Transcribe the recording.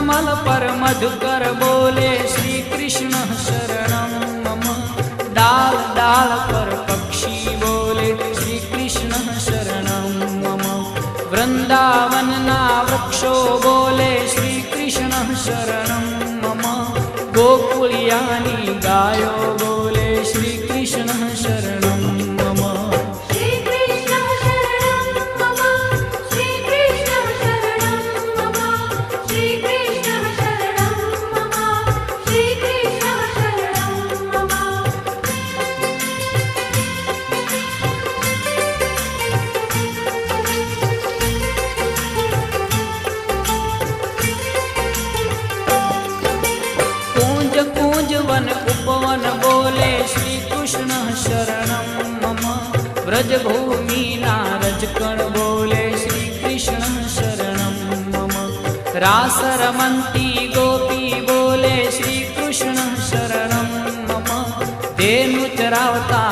कमल पर मधुकर बोले श्री कृष्ण शरणं मम। डाल डाल पर पक्षी बोले श्री कृष्ण शरणं मम। वृंदावन ना वृक्षो बोले श्री कृष्ण शरणं मम। गोकुलियानी गायो बोले श्री कृष्ण शरणं मम। श्री कृष्ण शरणं मम। श्री कृष्ण शरणं मम। श्री कृष्ण शरणं मम। श्री कृष्ण शरणं मम। कूंज कूंज वन उपवन बोले श्री कृष्ण शरणं मम। व्रजभूमि नारजकण बोले श्री कृष्ण शरणं मम। रास रमन्ती गोपी बोले श्री कृष्ण शरणं मम। धेनु चरावता